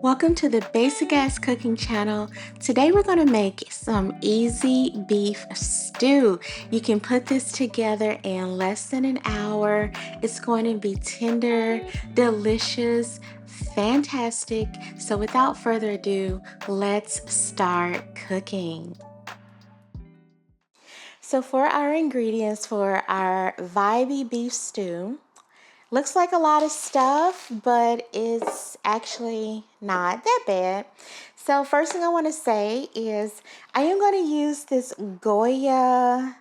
Welcome to the Basic Ass Cooking channel. Today we're going to make some easy beef stew. You can put this together in less than an hour. It's going to be tender, delicious, fantastic. So without further ado, let's start cooking. So for our ingredients for our vibey beef stew, looks like a lot of stuff, but it's actually not that bad. So first thing I want to say is I am going to use this Goya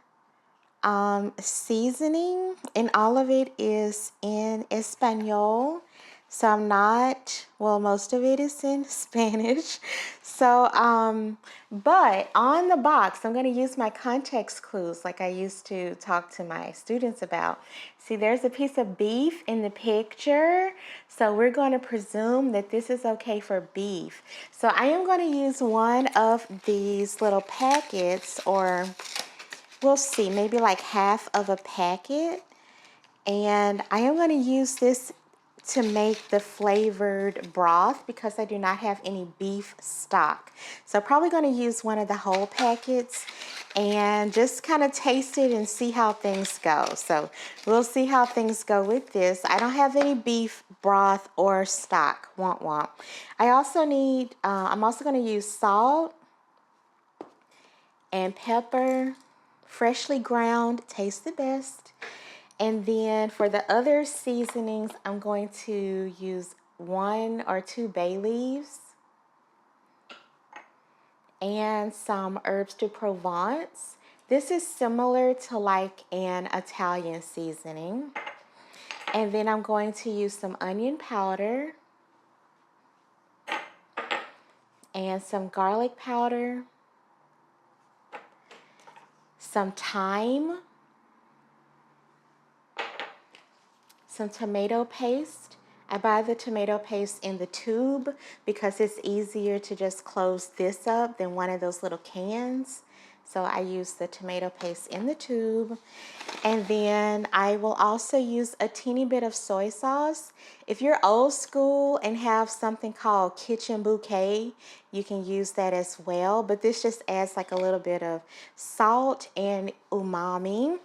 seasoning, and all of it is in Espanol. So I'm not, well, most of it is in Spanish. So, but on the box, I'm going to use my context clues like I used to talk to my students about. See, there's a piece of beef in the picture. So we're going to presume that this is okay for beef. So I am going to use one of these little packets, or we'll see, maybe like half of a packet. And I am going to use this to make the flavored broth because I do not have any beef stock. So I'm probably going to use one of the whole packets and just kind of taste it and see how things go. So we'll see how things go with this. I don't have any beef broth or stock. Womp womp. I also need, I'm also going to use salt and pepper, freshly ground, tastes the best. And then for the other seasonings, I'm going to use 1 or 2 bay leaves and some herbs de Provence. This is similar to like an Italian seasoning. And then I'm going to use some onion powder and some garlic powder, some thyme, some tomato paste. I buy the tomato paste in the tube because it's easier to just close this up than one of those little cans. So I use the tomato paste in the tube. And then I will also use a teeny bit of soy sauce. If you're old school and have something called Kitchen Bouquet, you can use that as well. But this just adds like a little bit of salt and umami.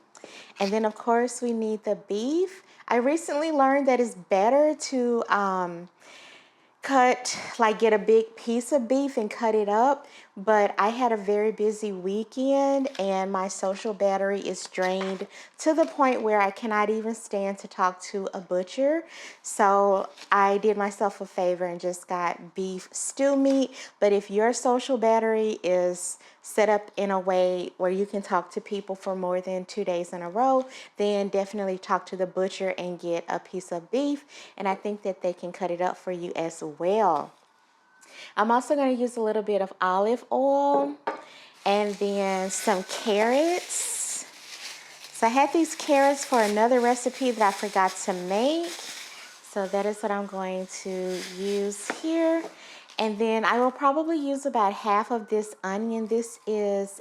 And then of course we need the beef. I recently learned that it's better to get a big piece of beef and cut it up, but I had a very busy weekend and my social battery is drained to the point where I cannot even stand to talk to a butcher. So I did myself a favor and just got beef stew meat. But if your social battery is set up in a way where you can talk to people for more than 2 days in a row, then definitely talk to the butcher and get a piece of beef. And I think that they can cut it up for you as well. I'm also going to use a little bit of olive oil and then some carrots. So I had these carrots for another recipe that I forgot to make. So that is what I'm going to use here. And then I will probably use about half of this onion. This is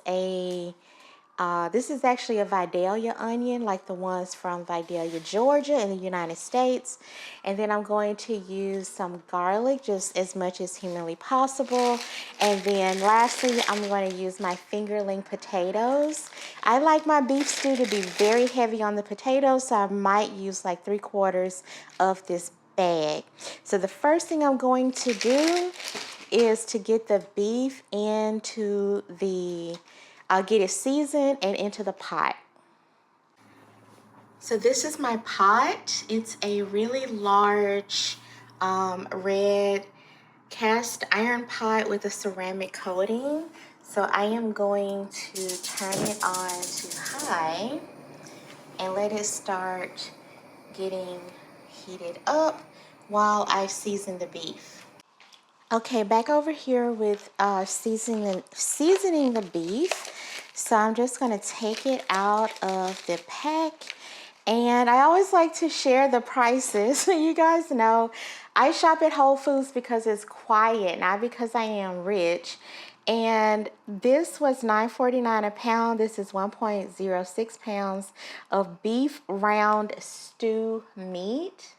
actually a Vidalia onion, like the ones from Vidalia, Georgia in the United States. And then I'm going to use some garlic, just as much as humanly possible. And then lastly, I'm going to use my fingerling potatoes. I like my beef stew to be very heavy on the potatoes, so I might use like 3/4 of this bag. So the first thing I'm going to do is to get the beef into the get it seasoned and into the pot. So this is my pot. It's a really large red cast iron pot with a ceramic coating. So I am going to turn it on to high and let it start getting heated up while I season the beef. Okay, back over here with seasoning the beef. So I'm just going to take it out of the pack. And I always like to share the prices. You guys know I shop at Whole Foods because it's quiet, not because I am rich. And this was $9.49 a pound. This is 1.06 pounds of beef round stew meat.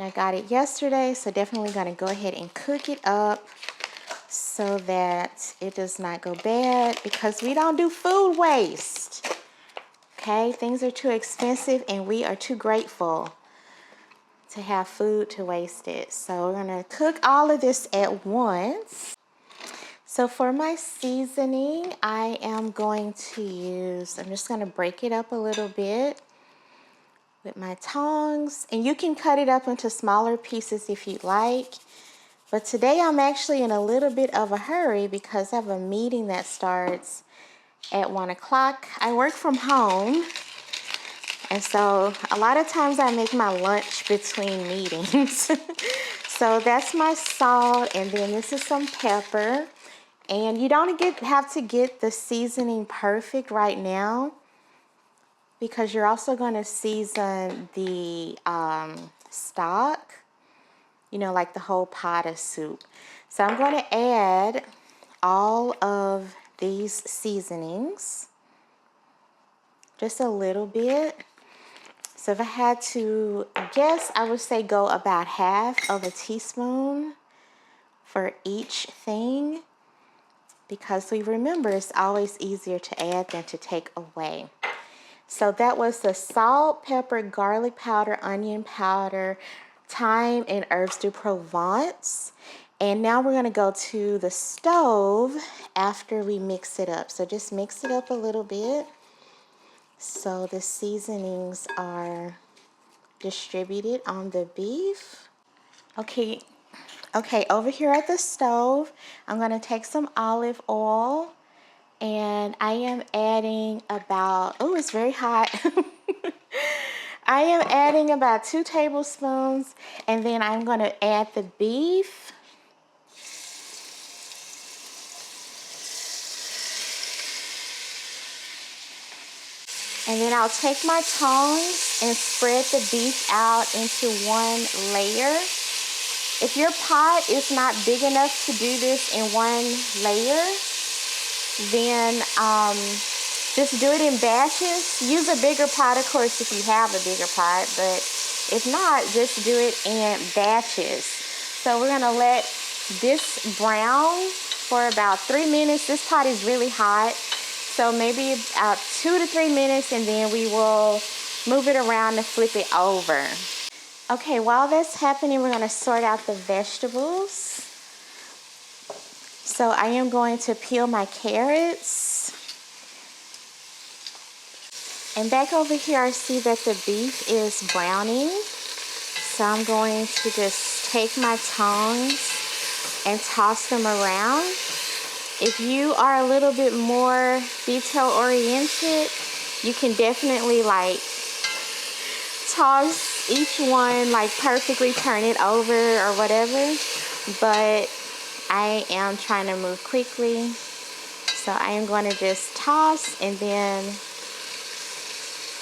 I got it yesterday, so definitely gonna go ahead and cook it up so that it does not go bad, because we don't do food waste. Okay, things are too expensive and we are too grateful to have food to waste it. So we're gonna cook all of this at once. So for my seasoning, I am going to use, I'm just gonna break it up a little bit with my tongs, and you can cut it up into smaller pieces if you'd like. But today I'm actually in a little bit of a hurry because I have a meeting that starts at 1 o'clock. I work from home, and so a lot of times I make my lunch between meetings. So that's my salt, and then this is some pepper. And you don't have to get the seasoning perfect right now, because you're also going to season the stock, you know, like the whole pot of soup. So I'm going to add all of these seasonings, just a little bit. So if I had to guess, I would say go about half of a teaspoon for each thing, because we remember it's always easier to add than to take away. So that was the salt, pepper, garlic powder, onion powder, thyme, and herbes de Provence. And now we're gonna go to the stove after we mix it up. So just mix it up a little bit so the seasonings are distributed on the beef. Okay, over here at the stove, I'm gonna take some olive oil, and I am adding about, oh, it's very hot. I am adding about 2 tablespoons, and then I'm going to add the beef. And then I'll take my tongs and spread the beef out into one layer. If your pot is not big enough to do this in one layer, then just do it in batches. Use a bigger pot, of course, if you have a bigger pot, but if not, just do it in batches. So we're gonna let this brown for about 3 minutes. This pot is really hot, so maybe about 2 to 3 minutes, and then we will move it around and flip it over. Okay, while that's happening, we're gonna sort out the vegetables. So I am going to peel my carrots. And back over here, I see that the beef is browning. So I'm going to just take my tongs and toss them around. If you are a little bit more detail oriented, you can definitely like toss each one, like perfectly turn it over or whatever. But I am trying to move quickly. So I am going to just toss and then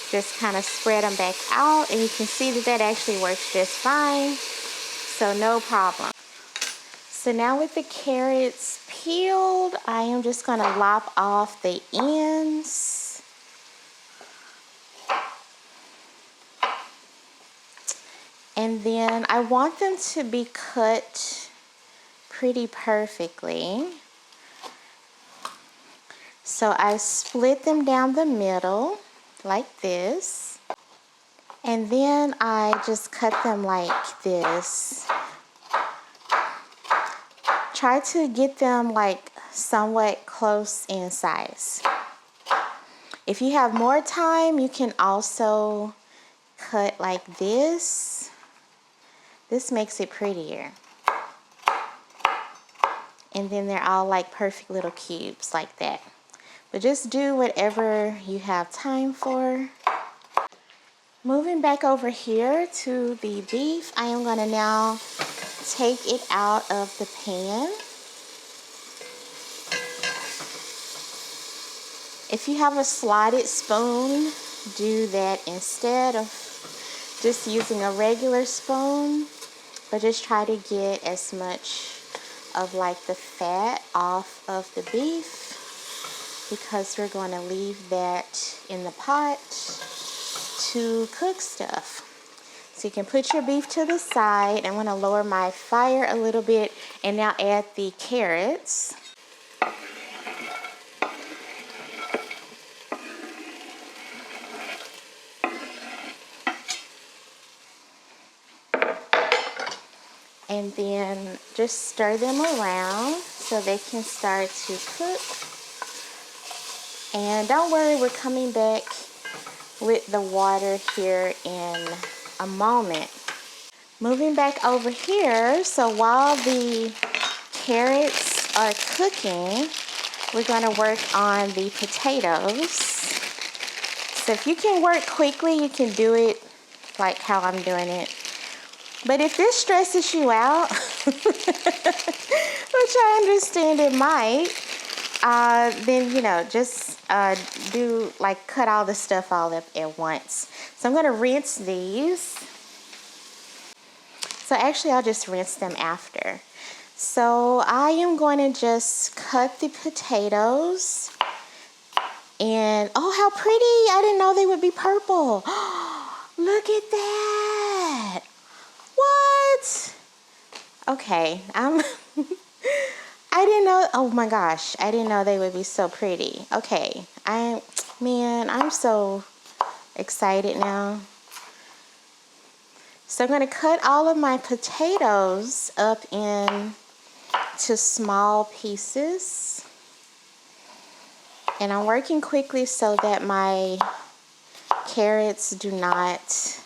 just kind of spread them back out, and you can see that that actually works just fine, so no problem. So now with the carrots peeled, I am just going to lop off the ends. And then I want them to be cut pretty perfectly. So I split them down the middle like this, and then I just cut them like this. Try to get them like somewhat close in size. If you have more time, you can also cut like this. This makes it prettier. And then they're all like perfect little cubes like that. But just do whatever you have time for. Moving back over here to the beef, I am going to now take it out of the pan. If you have a slotted spoon, do that instead of just using a regular spoon. But just try to get as much of like the fat off of the beef, because we're going to leave that in the pot to cook stuff. So So you can put your beef to the side. I'm going to lower my fire a little bit and now add the carrots. And then just stir them around so they can start to cook. And don't worry, we're coming back with the water here in a moment. Moving back over here, so while the carrots are cooking, we're going to work on the potatoes. So if you can work quickly, you can do it like how I'm doing it. But if this stresses you out, which I understand it might, then, you know, just do like cut all the stuff all up at once. So I'm going to rinse these. So actually I'll just rinse them after. So I am going to just cut the potatoes. And oh, how pretty. I didn't know they would be purple. Look at that. What? Okay, I didn't know. Oh my gosh, I didn't know they would be so pretty. Okay, I'm so excited now. So I'm going to cut all of my potatoes up into small pieces. And I'm working quickly so that my carrots do not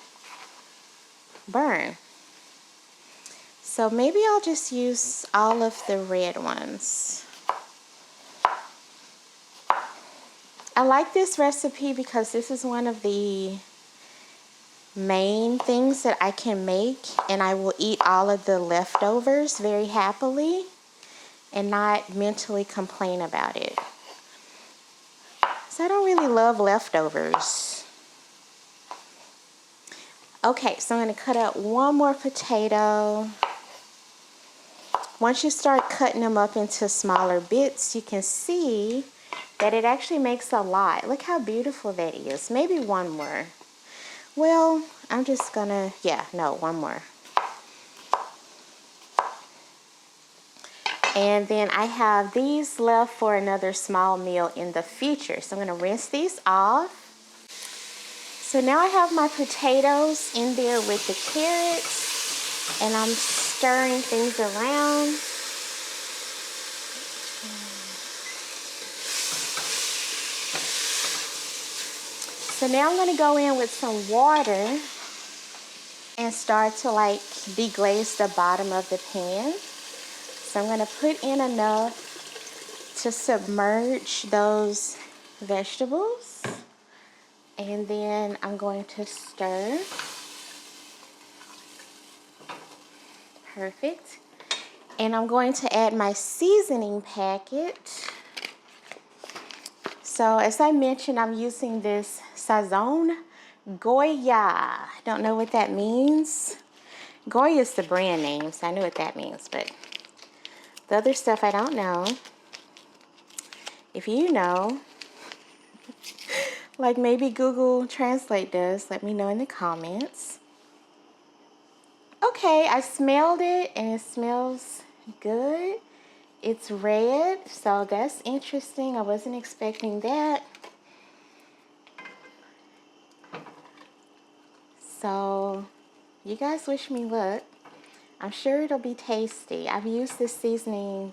burn. So maybe I'll just use all of the red ones. I like this recipe because this is one of the main things that I can make, and I will eat all of the leftovers very happily and not mentally complain about it. So I don't really love leftovers. Okay, so I'm going to cut up one more potato. Once you start cutting them up into smaller bits, you can see that it actually makes a lot. Look how beautiful that is. Maybe one more. Well, I'm just gonna, one more. And then I have these left for another small meal in the future. So I'm gonna rinse these off. So now I have my potatoes in there with the carrots, and I'm stirring things around. So now I'm going to go in with some water and start to like deglaze the bottom of the pan. So I'm going to put in enough to submerge those vegetables. And then I'm going to stir. Perfect. And I'm going to add my seasoning packet. So as I mentioned, I'm using this Sazon Goya. Don't know what that means. Goya is the brand name, so I know what that means, but the other stuff I don't know. If you know, like maybe Google Translate does, let me know in the comments. Okay, I smelled it and it smells good. It's red, so that's interesting. I wasn't expecting that. So you guys wish me luck. I'm sure it'll be tasty. I've used this seasoning,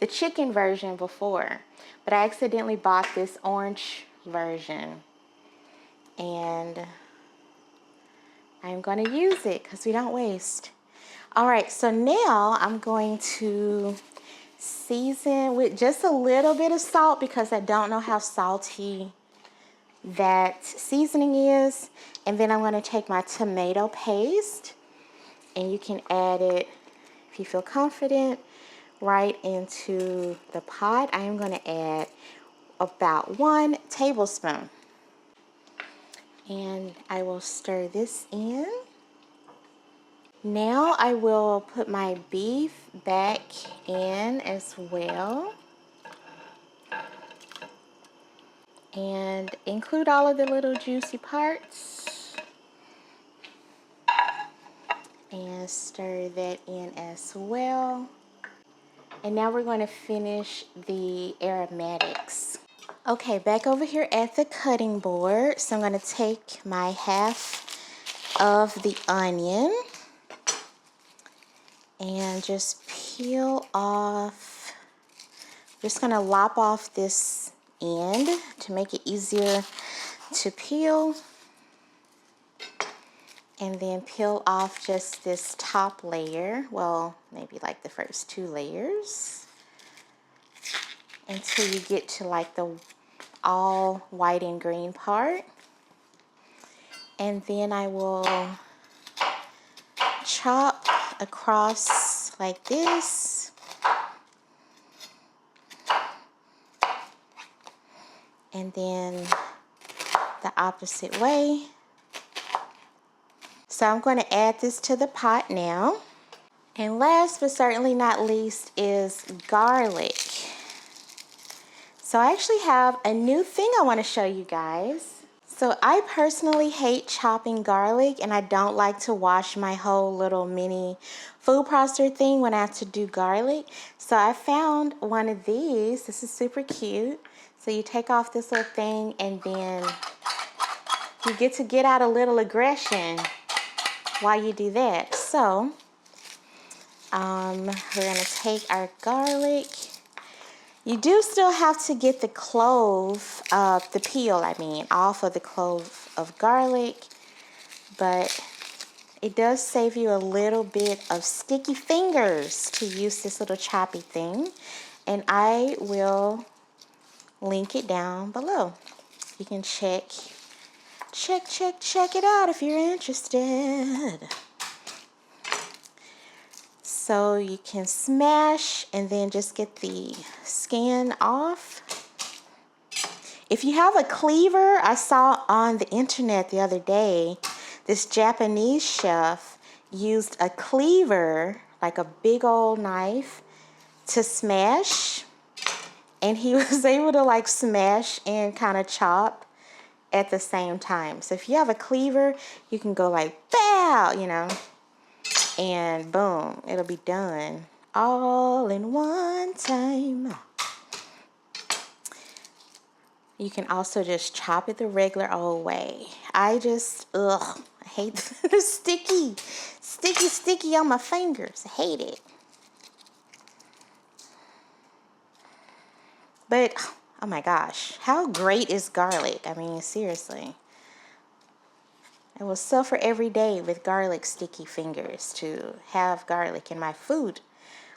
the chicken version before, but I accidentally bought this orange version. And I'm going to use it because we don't waste. All right, so now I'm going to season with just a little bit of salt because I don't know how salty that seasoning is. And then I'm going to take my tomato paste, and you can add it, if you feel confident, right into the pot. I am going to add about 1 tablespoon. And I will stir this in. Now I will put my beef back in as well. And include all of the little juicy parts. and stir that in as well. And now we're going to finish the aromatics. Okay, back over here at the cutting board. So I'm going to take my half of the onion and just peel off. Just going to lop off this end to make it easier to peel. And then peel off just this top layer. Well, maybe like the first 2 layers. Until you get to like the all white and green part. And then I will chop across like this. And then the opposite way. So I'm going to add this to the pot now. And last but certainly not least is garlic. So I actually have a new thing I want to show you guys. So I personally hate chopping garlic, and I don't like to wash my whole little mini food processor thing when I have to do garlic. So I found one of these. This is super cute. So you take off this little thing and then you get to get out a little aggression while you do that. So we're gonna take our garlic. You do still have to get the clove, the peel, off of the clove of garlic, but it does save you a little bit of sticky fingers to use this little choppy thing, and I will link it down below. You can check it out if you're interested. So you can smash and then just get the skin off. If you have a cleaver, I saw on the internet the other day, this Japanese chef used a cleaver, like a big old knife, to smash. And he was able to like smash and kind of chop at the same time. So if you have a cleaver, you can go like, bow, you know, and boom, it'll be done all in one time. You can also just chop it the regular old way. I hate the sticky on my fingers. I hate it. But, oh my gosh, how great is garlic? I mean, seriously. I will suffer every day with garlic sticky fingers to have garlic in my food.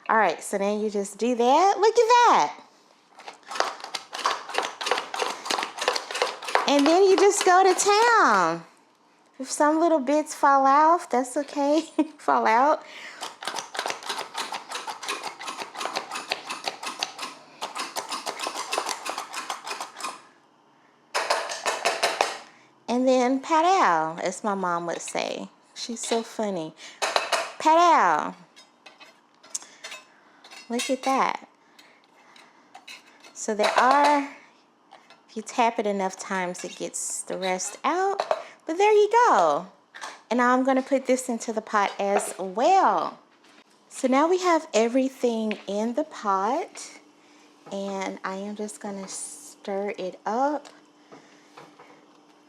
All right, so then you just do that. Look at that. And then you just go to town. If some little bits fall out, that's okay. Fall out. And then pat-ow, as my mom would say. She's so funny. Pat-ow. Look at that. So there are, if you tap it enough times, it gets the rest out. But there you go. And now I'm going to put this into the pot as well. So now we have everything in the pot. And I am just going to stir it up.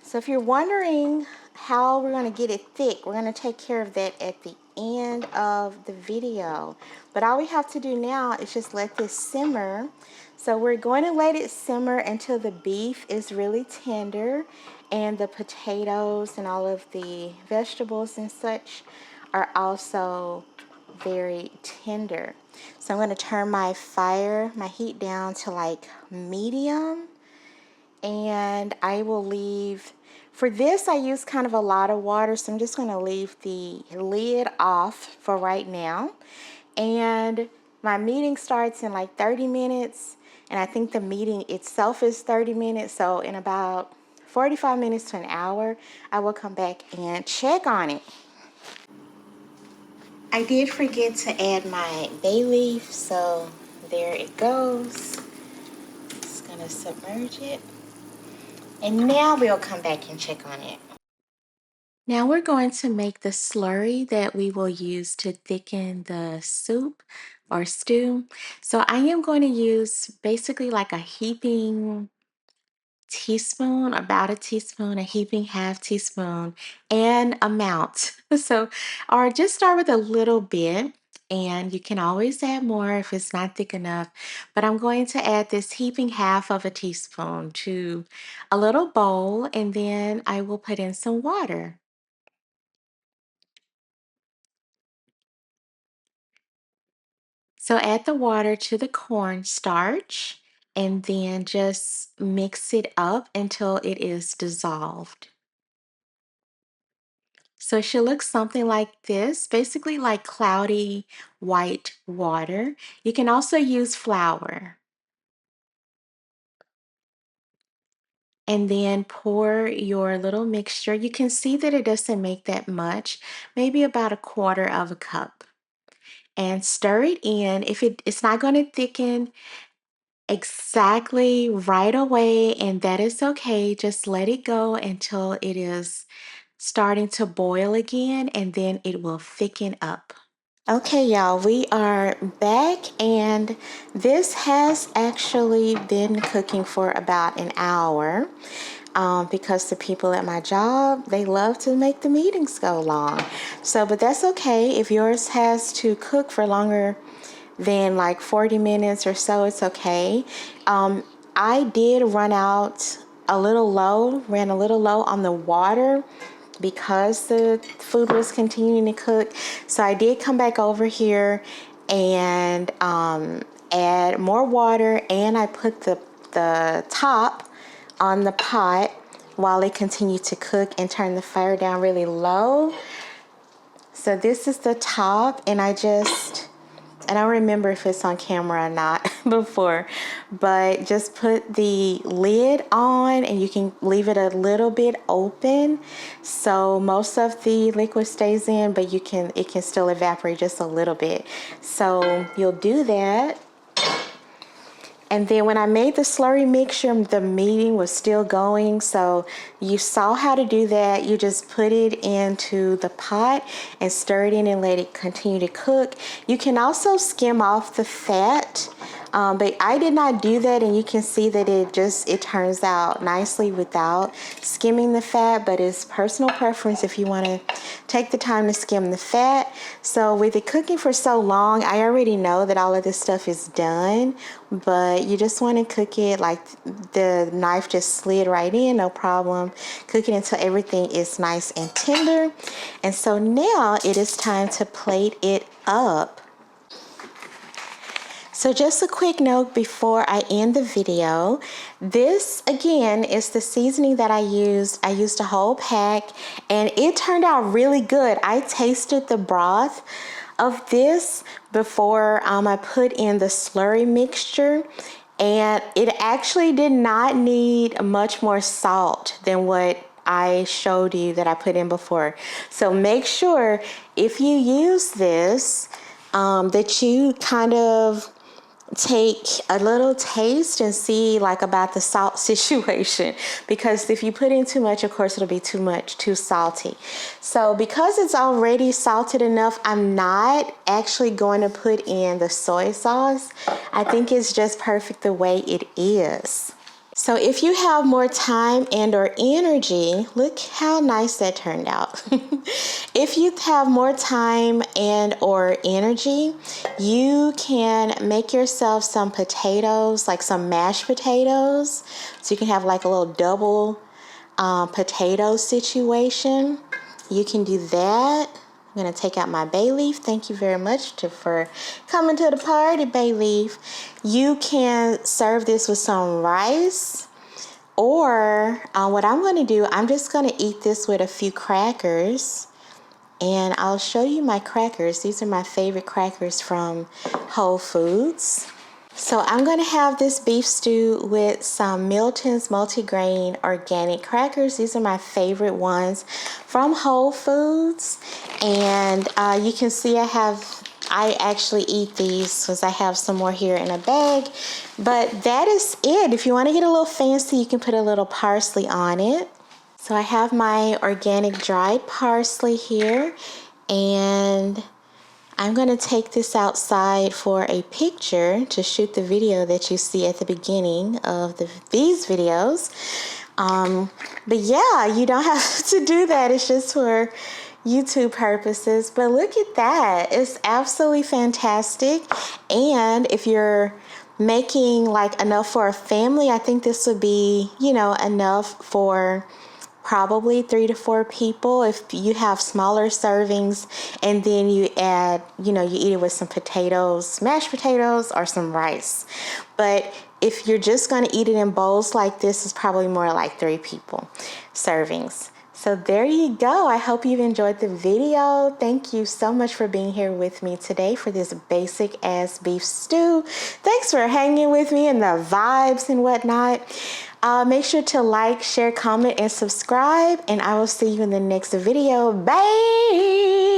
So if you're wondering how we're going to get it thick, we're going to take care of that at the end of the video. But all we have to do now is just let this simmer. So we're going to let it simmer until the beef is really tender and the potatoes and all of the vegetables and such are also very tender. So I'm going to turn my heat down to like medium. And I will leave, for this I use kind of a lot of water, so I'm just going to leave the lid off for right now. And my meeting starts in like 30 minutes, and I think the meeting itself is 30 minutes, so in about 45 minutes to an hour, I will come back and check on it. I did forget to add my bay leaf, so there it goes. Just going to submerge it. And now we'll come back and check on it. Now we're going to make the slurry that we will use to thicken the soup or stew. So I am going to use basically like a heaping teaspoon, about a teaspoon, a heaping half teaspoon, and amount. So, or just start with a little bit. And you can always add more if it's not thick enough. But I'm going to add this heaping half of a teaspoon to a little bowl, and then I will put in some water. So add the water to the cornstarch and then just mix it up until it is dissolved. So it should look something like this, basically like cloudy white water. You can also use flour. And then pour your little mixture. You can see that it doesn't make that much, maybe about a quarter of a cup. And stir it in. If it's not going to thicken exactly right away, and that is okay. Just let it go until it is starting to boil again, and then it will thicken up. Okay, y'all, we are back, and this has actually been cooking for about an hour because the people at my job, they love to make the meetings go long. So, but that's okay. If yours has to cook for longer than like 40 minutes or so, it's okay. I did ran a little low on the water because the food was continuing to cook. So I did come back over here and add more water, and I put the top on the pot while it continued to cook and turn the fire down really low. So this is the top, and I don't remember if it's on camera or not before, but just put the lid on, and you can leave it a little bit open so most of the liquid stays in, but it can still evaporate just a little bit. So you'll do that. And then when I made the slurry mixture, the meeting was still going. So you saw how to do that. You just put it into the pot and stir it in and let it continue to cook. You can also skim off the fat, but I did not do that. And you can see that it turns out nicely without skimming the fat, but it's personal preference if you want to take the time to skim the fat. So with it cooking for so long, I already know that all of this stuff is done, but you just want to cook it like the knife just slid right in, no problem. Cook it until everything is nice and tender. And so now it is time to plate it up. So just a quick note before I end the video. This again is the seasoning that I used. I used a whole pack, and it turned out really good. I tasted the broth of this before I put in the slurry mixture, and it actually did not need much more salt than what I showed you that I put in before. So make sure if you use this that you kind of take a little taste and see like about the salt situation, because if you put in too much, of course it'll be too salty. So because it's already salted enough, I'm not actually going to put in the soy sauce. I think it's just perfect the way it is. So if you have more time and or energy, look how nice that turned out. If you have more time and or energy, you can make yourself some potatoes, like some mashed potatoes. So you can have like a little double potato situation. You can do that. I'm going to take out my bay leaf. Thank you very much for coming to the party, bay leaf. You can serve this with some rice, or what I'm going to do, I'm just going to eat this with a few crackers, and I'll show you my crackers. These are my favorite crackers from Whole Foods. So I'm going to have this beef stew with some Milton's multigrain organic crackers. These are my favorite ones from Whole Foods. And you can see I actually eat these because I have some more here in a bag. But that is it. If you want to get a little fancy, you can put a little parsley on it. So I have my organic dried parsley here, and I'm going to take this outside for a picture to shoot the video that you see at the beginning of these videos. But yeah, you don't have to do that. It's just for YouTube purposes. But look at that. It's absolutely fantastic. And if you're making like enough for a family, I think this would be, you know, enough for probably 3 to 4 people. If you have smaller servings and then you add, you know, you eat it with some potatoes, mashed potatoes, or some rice. But if you're just going to eat it in bowls like this, it's probably more like 3 people servings. So there you go. I hope you've enjoyed the video. Thank you so much for being here with me today for this basic ass beef stew. Thanks for hanging with me and the vibes and whatnot. Make sure to like, share, comment, and subscribe. And I will see you in the next video. Bye.